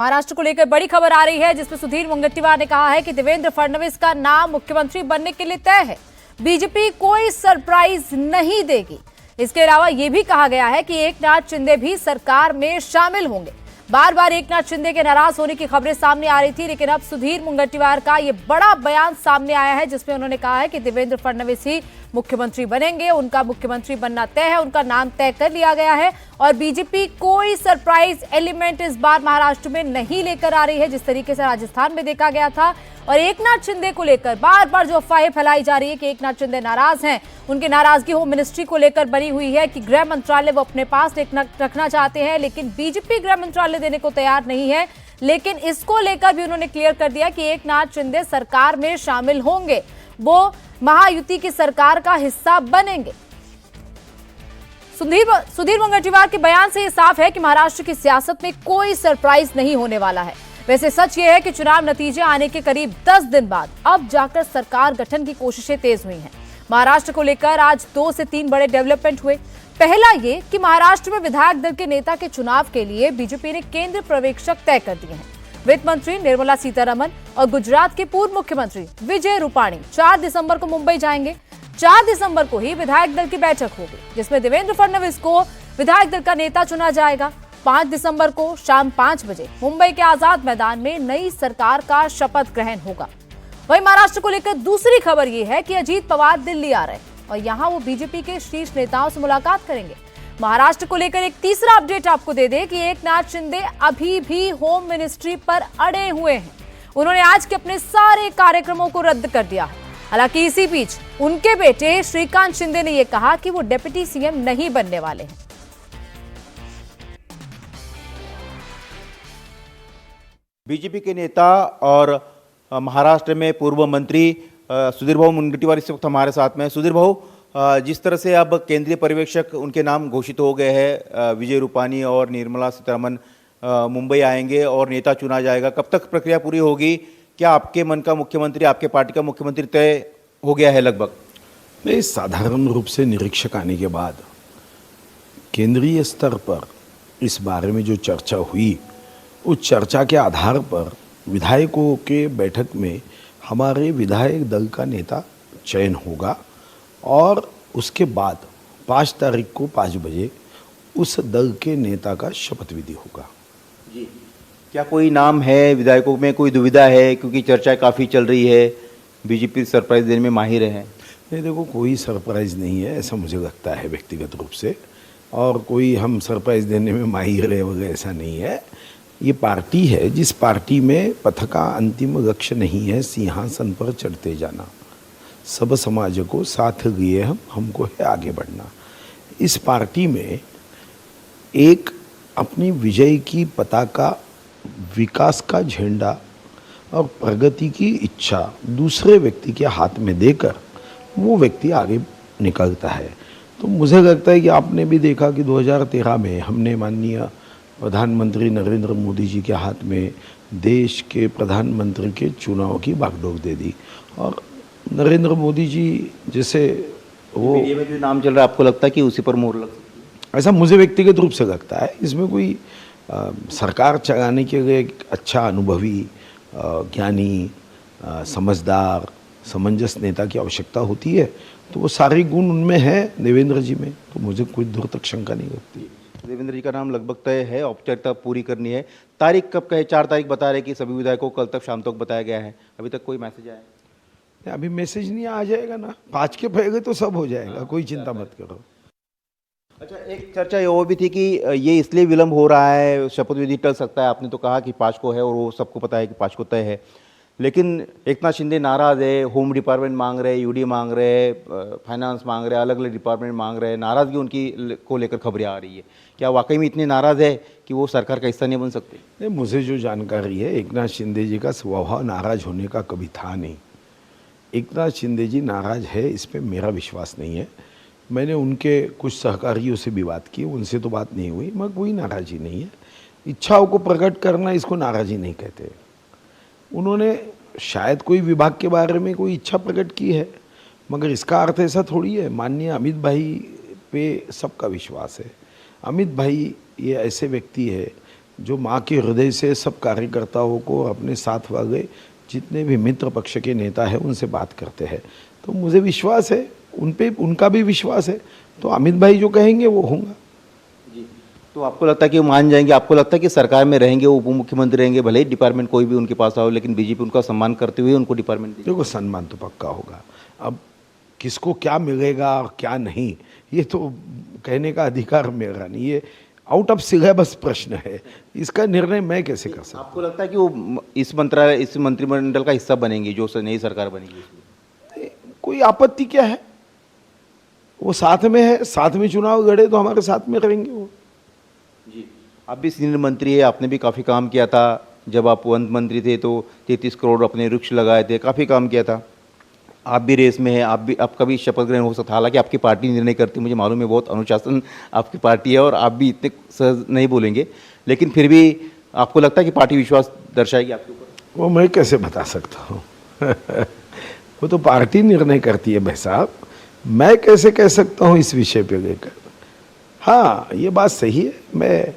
महाराष्ट्र को लेकर बड़ी खबर आ रही है जिसमें सुधीर मुनगंटीवार ने कहा है कि देवेंद्र फडणवीस का नाम मुख्यमंत्री बनने के लिए तय है। बीजेपी कोई सरप्राइज नहीं देगी। इसके अलावा यह भी कहा गया है कि एकनाथ शिंदे भी सरकार में शामिल होंगे। बार बार एकनाथ शिंदे के नाराज होने की खबरें सामने आ रही थी, लेकिन अब सुधीर मुनगंटीवार का यह बड़ा बयान सामने आया है जिसमें उन्होंने कहा है कि देवेंद्र फडणवीस ही मुख्यमंत्री बनेंगे। उनका मुख्यमंत्री बनना तय है, उनका नाम तय कर लिया गया है और बीजेपी कोई सरप्राइज एलिमेंट इस बार महाराष्ट्र में नहीं लेकर आ रही है जिस तरीके से राजस्थान में देखा गया था। और एकनाथ शिंदे को लेकर बार बार जो अफवाहें फैलाई जा रही है कि एकनाथ शिंदे नाराज हैं, उनकी नाराजगी होम मिनिस्ट्री को लेकर बनी हुई है कि गृह मंत्रालय वो अपने पास रखना चाहते हैं, लेकिन बीजेपी गृह मंत्रालय देने को तैयार नहीं है। लेकिन इसको लेकर भी उन्होंने क्लियर कर दिया कि एकनाथ शिंदे सरकार में शामिल होंगे, वो महायुति की सरकार का हिस्सा बनेंगे। सुधीर मुनगंटीवार के बयान से यह साफ है कि महाराष्ट्र की सियासत में कोई सरप्राइज नहीं होने वाला है। वैसे सच यह है कि चुनाव नतीजे आने के करीब 10 दिन बाद अब जाकर सरकार गठन की कोशिशें तेज हुई हैं। महाराष्ट्र को लेकर आज 2 से 3 बड़े डेवलपमेंट हुए। पहला ये कि महाराष्ट्र में विधायक दल के नेता के चुनाव के लिए बीजेपी ने केंद्र पर्यवेक्षक तय कर दिए हैं। वित्त मंत्री निर्मला सीतारमण और गुजरात के पूर्व मुख्यमंत्री विजय रूपाणी 4 दिसंबर को मुंबई जाएंगे। 4 दिसंबर को ही विधायक दल की बैठक होगी जिसमें देवेंद्र फडणवीस को विधायक दल का नेता चुना जाएगा। 5 दिसंबर को शाम 5 बजे मुंबई के आजाद मैदान में नई सरकार का शपथ ग्रहण होगा। वहीं महाराष्ट्र को लेकर दूसरी खबर यह है कि अजीत पवार दिल्ली आ रहे हैं और यहां वो बीजेपी के शीर्ष नेताओं से मुलाकात करेंगे। महाराष्ट्र को लेकर एक तीसरा अपडेट आपको दे दें कि एकनाथ शिंदे अभी भी होम मिनिस्ट्री पर अड़े हुए हैं। उन्होंने आज के अपने सारे कार्यक्रमों को रद्द कर दिया है। हालांकि इसी बीच उनके बेटे श्रीकांत शिंदे ने यह कहा कि वो डिप्टी सीएम नहीं बनने वाले हैं। बीजेपी के नेता और महाराष्ट्र में पूर्व मंत्री सुधीर भाऊ मुनगंटीवार इस वक्त हमारे साथ में। सुधीर भाऊ, जिस तरह से अब केंद्रीय पर्यवेक्षक उनके नाम घोषित हो गए हैं, विजय रूपाणी और निर्मला सीतारमण मुंबई आएंगे और नेता चुना जाएगा, कब तक प्रक्रिया पूरी होगी? क्या आपके मन का मुख्यमंत्री, आपके पार्टी का मुख्यमंत्री तय हो गया है लगभग? नहीं, साधारण रूप से निरीक्षक आने के बाद केंद्रीय स्तर पर इस बारे में जो चर्चा हुई, उस चर्चा के आधार पर विधायकों के बैठक में हमारे विधायक दल का नेता चयन होगा और उसके बाद 5 तारीख को 5 बजे उस दल के नेता का शपथ विधि होगा। जी, क्या कोई नाम है विधायकों में, कोई दुविधा है? क्योंकि चर्चा काफ़ी चल रही है, बीजेपी सरप्राइज देने में माहिर है। नहीं, देखो, कोई सरप्राइज़ नहीं है ऐसा मुझे लगता है व्यक्तिगत रूप से, और कोई हम सरप्राइज़ देने में माहिर है वगैरह ऐसा नहीं है। ये पार्टी है जिस पार्टी में पथ का अंतिम लक्ष्य नहीं है सिंहासन पर चढ़ते जाना, सब समाज को साथ लिए हमको है आगे बढ़ना। इस पार्टी में एक अपनी विजय की पताका, विकास का झंडा और प्रगति की इच्छा दूसरे व्यक्ति के हाथ में देकर वो व्यक्ति आगे निकलता है। तो मुझे लगता है कि आपने भी देखा कि 2013 में हमने माननीय प्रधानमंत्री नरेंद्र मोदी जी के हाथ में देश के प्रधानमंत्री के चुनाव की बागडोर दे दी, और नरेंद्र मोदी जी जैसे वो ये में जो नाम चल रहा है, आपको लगता है कि उसी पर मोहर लग सकती है? ऐसा मुझे व्यक्तिगत रूप से लगता है। इसमें कोई सरकार चलाने के लिए एक अच्छा अनुभवी, ज्ञानी, समझदार, समंजस नेता की आवश्यकता होती है, तो वो सारे गुण उनमें हैं देवेंद्र जी में, तो मुझे कोई दूर तक शंका नहीं लगती। देवेंद्र जी का नाम लगभग तय है, औपचारिकता पूरी करनी है। तारीख कब का है? 4 तारीख बता रहे कि सभी विधायकों को कल तक शाम तक बताया गया है। अभी तक कोई मैसेज आया है? अभी मैसेज नहीं आ जाएगा ना, 5 के पहले तो सब हो जाएगा, कोई चिंता मत करो। अच्छा, एक चर्चा ये वो भी थी कि ये इसलिए विलंब हो रहा है, शपथ विधि टल सकता है। आपने तो कहा कि 5 को है और वो सबको पता है कि 5 को तय है, लेकिन एकनाथ शिंदे नाराज है, होम डिपार्टमेंट मांग रहे, यूडी मांग रहे, फाइनेंस मांग रहे, अलग अलग डिपार्टमेंट मांग रहे, नाराजगी उनकी को लेकर खबरें आ रही है। क्या वाकई में इतने नाराज है कि वो सरकार का हिस्सा नहीं बन सकते? नहीं, मुझे जो जानकारी है, एकनाथ शिंदे जी का स्वभाव नाराज होने का कभी था नहीं। एकनाथ शिंदे जी नाराज है इस पर मेरा विश्वास नहीं है। मैंने उनके कुछ सहकारियों से भी बात की, उनसे तो बात नहीं हुई, मगर कोई नाराज़ी नहीं है। इच्छाओं को प्रकट करना इसको नाराज़ी नहीं कहते। उन्होंने शायद कोई विभाग के बारे में कोई इच्छा प्रकट की है, मगर इसका अर्थ ऐसा थोड़ी है। माननीय अमित भाई पे सबका विश्वास है। अमित भाई ये ऐसे व्यक्ति है जो माँ के हृदय से सब कार्यकर्ताओं को और अपने साथ वाले जितने भी मित्र पक्ष के नेता हैं उनसे बात करते हैं। तो मुझे विश्वास है उन पे, उनका भी विश्वास है। तो अमित भाई जो कहेंगे वो होगा। जी, तो आपको लगता है कि वो मान जाएंगे? आपको लगता है कि सरकार में रहेंगे, उप मुख्यमंत्री रहेंगे, भले ही डिपार्टमेंट कोई भी उनके पास आओ, लेकिन बीजेपी उनका सम्मान करते हुए उनको डिपार्टमेंट दे? देखो, सम्मान तो पक्का होगा। अब किसको क्या मिलेगा और क्या नहीं, ये तो कहने का अधिकार मेरा नहीं। ये आउट ऑफ सिलेबस प्रश्न है, इसका निर्णय मैं कैसे कर सकता हूँ? आपको लगता है कि वो इस मंत्रिमंडल का हिस्सा बनेंगी जो नई सरकार बनेगी? कोई आपत्ति क्या है? वो साथ में है, साथ में चुनाव लड़े तो हमारे साथ में रहेंगे वो। जी, आप भी सीनियर मंत्री है, आपने भी काफ़ी काम किया था। जब आप वन मंत्री थे तो 33 करोड़ अपने वृक्ष लगाए थे, काफ़ी काम किया था। आप भी रेस में हैं, आपका भी शपथ ग्रहण हो सकता। हालांकि आपकी पार्टी निर्णय करती, मुझे मालूम है, बहुत अनुशासन आपकी पार्टी है और आप भी इतने सहज नहीं बोलेंगे, लेकिन फिर भी आपको लगता है कि पार्टी विश्वास दर्शाएगी आपके ऊपर? वो मैं कैसे बता सकता हूँ? वो तो पार्टी निर्णय करती है भाई साहब, मैं कैसे कह सकता हूँ इस विषय पे लेकर। हाँ, ये बात सही है, मैं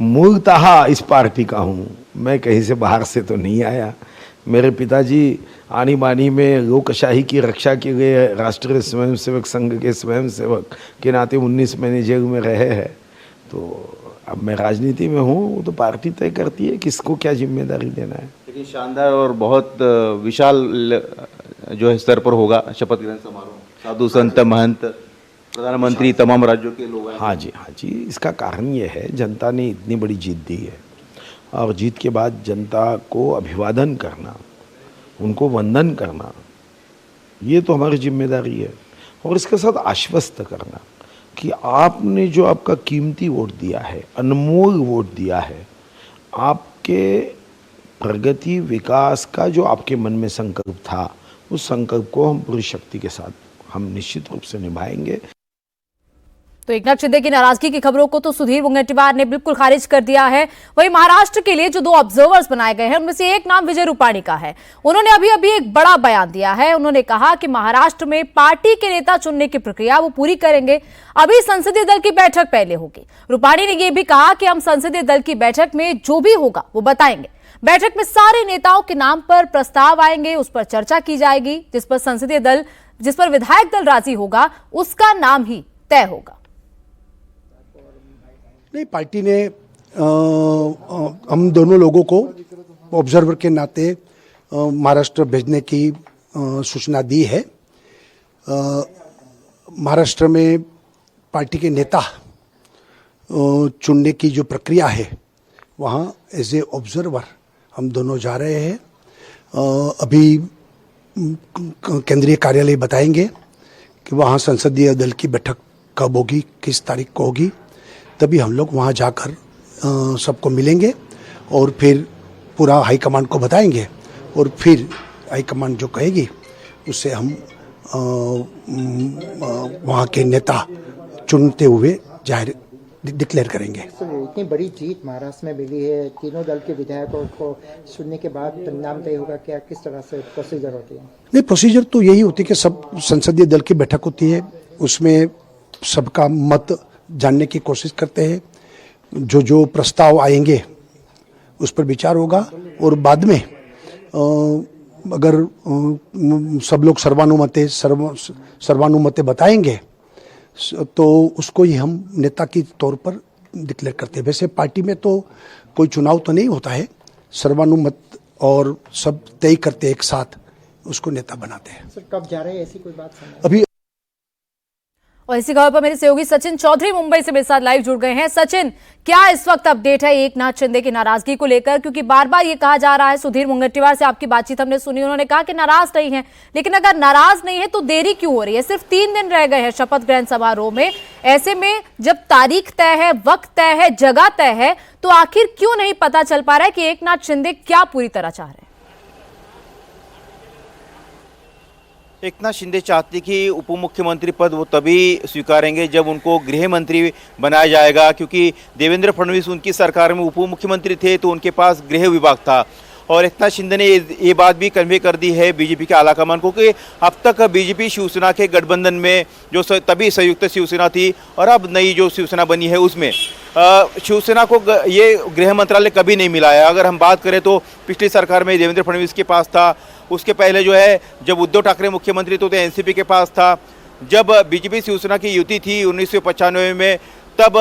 मूलतः इस पार्टी का हूँ, मैं कहीं से बाहर से तो नहीं आया। मेरे पिताजी आनी बानी में लोकशाही की रक्षा के लिए राष्ट्रीय स्वयंसेवक संघ के स्वयंसेवक के नाते 19 महीने जेल में रहे हैं। तो अब मैं राजनीति में हूँ, तो पार्टी तय करती है किसको क्या जिम्मेदारी देना है। लेकिन शानदार और बहुत विशाल जो है स्तर पर होगा शपथ ग्रहण समारोह। साधु संत महंत प्रधानमंत्री तमाम राज्यों के लोग हैं। हाँ जी, हाँ जी। इसका कारण ये है, जनता ने इतनी बड़ी जीत दी है और जीत के बाद जनता को अभिवादन करना, उनको वंदन करना, ये तो हमारी जिम्मेदारी है। और इसके साथ आश्वस्त करना कि आपने जो आपका कीमती वोट दिया है, अनमोल वोट दिया है, आपके प्रगति विकास का जो आपके मन में संकल्प था, उस संकल्प को हम पूरी शक्ति के साथ हम निश्चित रूप से निभाएंगे। तो एकनाथ शिंदे की नाराजगी की खबरों को तो सुधीर मुनगंटीवार ने बिल्कुल खारिज कर दिया है। वहीं महाराष्ट्र के लिए जो 2 ऑब्जर्वर्स बनाए गए हैं उनमें से एक नाम विजय रूपाणी का है। उन्होंने अभी एक बड़ा बयान दिया है। उन्होंने कहा कि महाराष्ट्र में पार्टी के नेता चुनने की प्रक्रिया वो पूरी करेंगे, अभी संसदीय दल की बैठक पहले होगी। रूपाणी ने यह भी कहा कि हम संसदीय दल की बैठक में जो भी होगा वो बताएंगे। बैठक में सारे नेताओं के नाम पर प्रस्ताव आएंगे, उस पर चर्चा की जाएगी, जिस पर विधायक दल राजी होगा उसका नाम ही तय होगा। नहीं, पार्टी ने हम दोनों लोगों को ऑब्जर्वर के नाते महाराष्ट्र भेजने की सूचना दी है। महाराष्ट्र में पार्टी के नेता चुनने की जो प्रक्रिया है, वहाँ एज ए ऑब्जर्वर हम दोनों जा रहे हैं। अभी केंद्रीय कार्यालय बताएंगे कि वहाँ संसदीय दल की बैठक कब होगी, किस तारीख को होगी, तभी हम लोग वहाँ जाकर सबको मिलेंगे और फिर पूरा हाईकमांड को बताएंगे और फिर हाईकमांड जो कहेगी उससे हम वहाँ के नेता चुनते हुए जाहिर डिक्लेयर करेंगे। इतनी बड़ी जीत महाराष्ट्र में मिली है, तीनों दल के विधायकों को सुनने के बाद परिणाम तय होगा क्या, किस तरह से प्रोसीजर होती है? नहीं, प्रोसीजर तो यही होती है कि सब संसदीय दल की बैठक होती है, उसमें सबका मत जानने की कोशिश करते हैं, जो प्रस्ताव आएंगे उस पर विचार होगा और बाद में अगर सब लोग सर्वानुमते बताएंगे तो उसको ही हम नेता की तौर पर डिक्लेयर करते हैं। वैसे पार्टी में तो कोई चुनाव तो नहीं होता है, सर्वानुमत और सब तय करते एक साथ उसको नेता बनाते हैं। सर, कब जा रहे हैं, ऐसी कोई बात समझ? अभी और इसी खबर पर मेरे सहयोगी सचिन चौधरी मुंबई से मेरे साथ लाइव जुड़ गए हैं। सचिन, क्या इस वक्त अपडेट है एकनाथ शिंदे की नाराजगी को लेकर? क्योंकि बार बार ये कहा जा रहा है, सुधीर मुनगंटीवार से आपकी बातचीत हमने सुनी, उन्होंने कहा कि नाराज नहीं है, लेकिन अगर नाराज नहीं है तो देरी क्यों हो रही है? सिर्फ 3 दिन रह गए हैं शपथ ग्रहण समारोह में। ऐसे में जब तारीख तय है, वक्त तय है, जगह तय है, तो आखिर क्यों नहीं पता चल पा रहा है कि एकनाथ शिंदे क्या पूरी तरह चाह रहे हैं? एकनाथ शिंदे चाहते कि उप मुख्यमंत्री पद वो तभी स्वीकारेंगे जब उनको गृह मंत्री बनाया जाएगा, क्योंकि देवेंद्र फडणवीस उनकी सरकार में उप मुख्यमंत्री थे तो उनके पास गृह विभाग था और एकनाथ शिंदे ने ये बात भी कन्वे कर दी है बीजेपी के आलाकमान को कि अब तक बीजेपी शिवसेना के गठबंधन में जो तभी संयुक्त शिवसेना थी और अब नई जो शिवसेना बनी है उसमें शिवसेना को ये गृह मंत्रालय कभी नहीं मिला है। अगर हम बात करें तो पिछली सरकार में देवेंद्र फडणवीस के पास था, उसके पहले जो है जब उद्धव ठाकरे मुख्यमंत्री तो एनसीपी के पास था, जब बीजेपी शिवसेना की युति थी 1995 में तब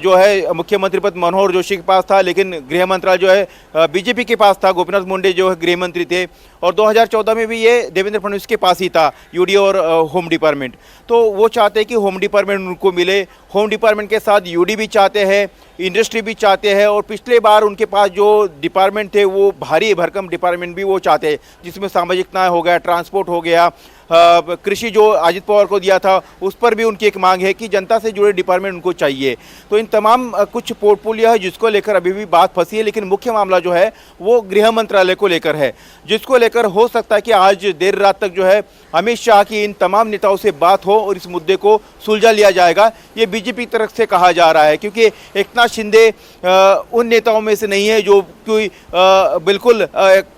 जो है मुख्यमंत्री पद मनोहर जोशी के पास था, लेकिन गृह मंत्रालय जो है बीजेपी के पास था, गोपीनाथ मुंडे जो है गृह मंत्री थे, और 2014 में भी ये देवेंद्र फडणवीस के पास ही था यूडी और होम डिपार्टमेंट। तो वो चाहते हैं कि होम डिपार्टमेंट उनको मिले, होम डिपार्टमेंट के साथ यूडी भी चाहते हैं, इंडस्ट्री भी चाहते हैं, और पिछले बार उनके पास जो डिपार्टमेंट थे वो भारी भरकम डिपार्टमेंट भी वो चाहते हैं, जिसमें सामाजिक न्याय हो गया, ट्रांसपोर्ट हो गया, कृषि जो अजित पवार को दिया था उस पर भी उनकी एक मांग है कि जनता से जुड़े डिपार्टमेंट उनको चाहिए। तो इन तमाम कुछ पोर्टफोलियो है जिसको लेकर अभी भी बात फंसी है, लेकिन मुख्य मामला जो है वो गृह मंत्रालय को लेकर है, जिसको लेकर हो सकता है कि आज देर रात तक जो है अमित शाह की इन तमाम नेताओं से बात हो और इस मुद्दे को सुलझा लिया जाएगा, ये बीजेपी की तरफ से कहा जा रहा है। क्योंकि एकनाथ शिंदे उन नेताओं में से नहीं है जो कोई बिल्कुल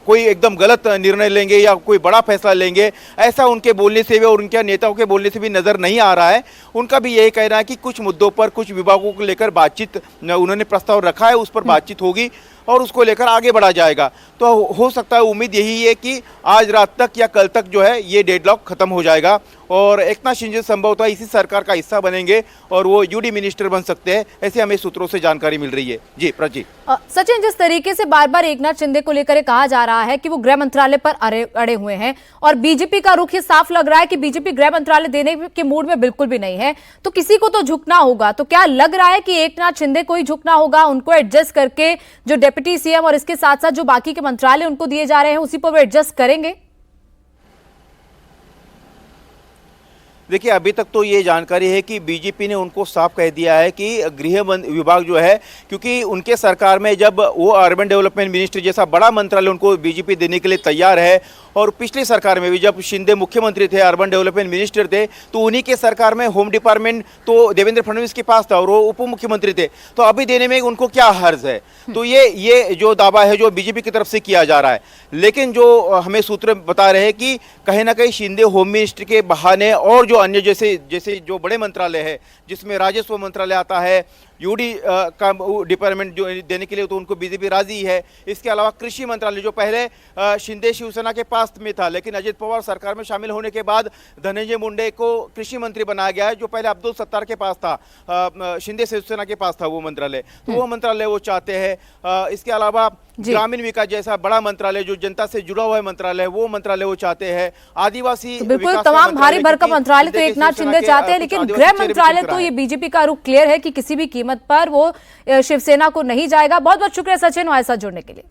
कोई एकदम गलत निर्णय लेंगे या कोई बड़ा फैसला लेंगे, ऐसा उनके बोलने से भी और उनके नेताओं के बोलने से भी नज़र नहीं आ रहा है। उनका भी यही कहना है कि कुछ मुद्दों पर, कुछ विभागों को लेकर बातचीत उन्होंने प्रस्ताव रखा है, उस पर बातचीत होगी और उसको लेकर आगे बढ़ा जाएगा। तो हो सकता है, उम्मीद यही है कि आज रात तक या कल तक जो है ये डेडलॉक खत्म हो जाएगा और एकनाथ शिंदे संभवतः इसी सरकार का हिस्सा बनेंगे और वो यूडी मिनिस्टर बन सकते हैं, ऐसे हमें सूत्रों से जानकारी मिल रही है। जी प्रजी। सचिन, जिस तरीके से बार बार एकनाथ शिंदे को लेकर कहा जा रहा है कि वो गृह मंत्रालय पर अड़े हुए हैं और बीजेपी का रुख ये साफ लग रहा है कि बीजेपी गृह मंत्रालय देने के मूड में बिल्कुल भी नहीं है, तो किसी को तो झुकना होगा। तो क्या लग रहा है कि एकनाथ शिंदे को ही झुकना होगा, उनको एडजस्ट करके जो डिप्टी सीएम और इसके साथ साथ जो बाकी के मंत्रालय उनको दिए जा रहे हैं उसी पर वो एडजस्ट करेंगे? देखिए, अभी तक तो ये जानकारी है कि बीजेपी ने उनको साफ कह दिया है कि गृह विभाग जो है, क्योंकि उनके सरकार में जब वो अर्बन डेवलपमेंट मिनिस्ट्री जैसा बड़ा मंत्रालय उनको बीजेपी देने के लिए तैयार है, और पिछली सरकार में भी जब शिंदे मुख्यमंत्री थे, अर्बन डेवलपमेंट मिनिस्टर थे, तो उन्हीं के सरकार में होम डिपार्टमेंट तो देवेंद्र फडणवीस के पास था और वो उप मुख्यमंत्री थे, तो अभी देने में उनको क्या हर्ज है। तो ये जो दावा है जो बीजेपी की तरफ से किया जा रहा है, लेकिन जो हमें सूत्र बता रहे हैं कि कहीं ना कहीं शिंदे होम मिनिस्ट्री के बहाने और जो अन्य जैसे जो बड़े मंत्रालय है जिसमें राजस्व मंत्रालय आता है, यूडी का डिपार्टमेंट जो देने के लिए तो उनको बीजेपी राजी है। इसके अलावा कृषि मंत्रालय जो पहले शिंदे शिवसेना के पास में था, लेकिन अजित पवार सरकार में शामिल होने के बाद धनंजय मुंडे को कृषि मंत्री बनाया गया है, जो पहले अब्दुल सत्तार के पास था, शिंदे शिवसेना के पास था वो मंत्रालय, तो वो मंत्रालय वो चाहते हैं। इसके अलावा ग्रामीण विकास जैसा बड़ा मंत्रालय जो जनता से जुड़ा हुआ है मंत्रालय, वो मंत्रालय वो चाहते हैं। आदिवासी तो बिल्कुल तमाम भारी भरकम मंत्रालय तो एकनाथ शिंदे चाहते हैं, लेकिन गृह मंत्रालय तो ये बीजेपी का रुख क्लियर है कि किसी भी कीमत पर वो शिवसेना को नहीं जाएगा। बहुत बहुत शुक्रिया सचिन हमारे साथ जुड़ने के लिए।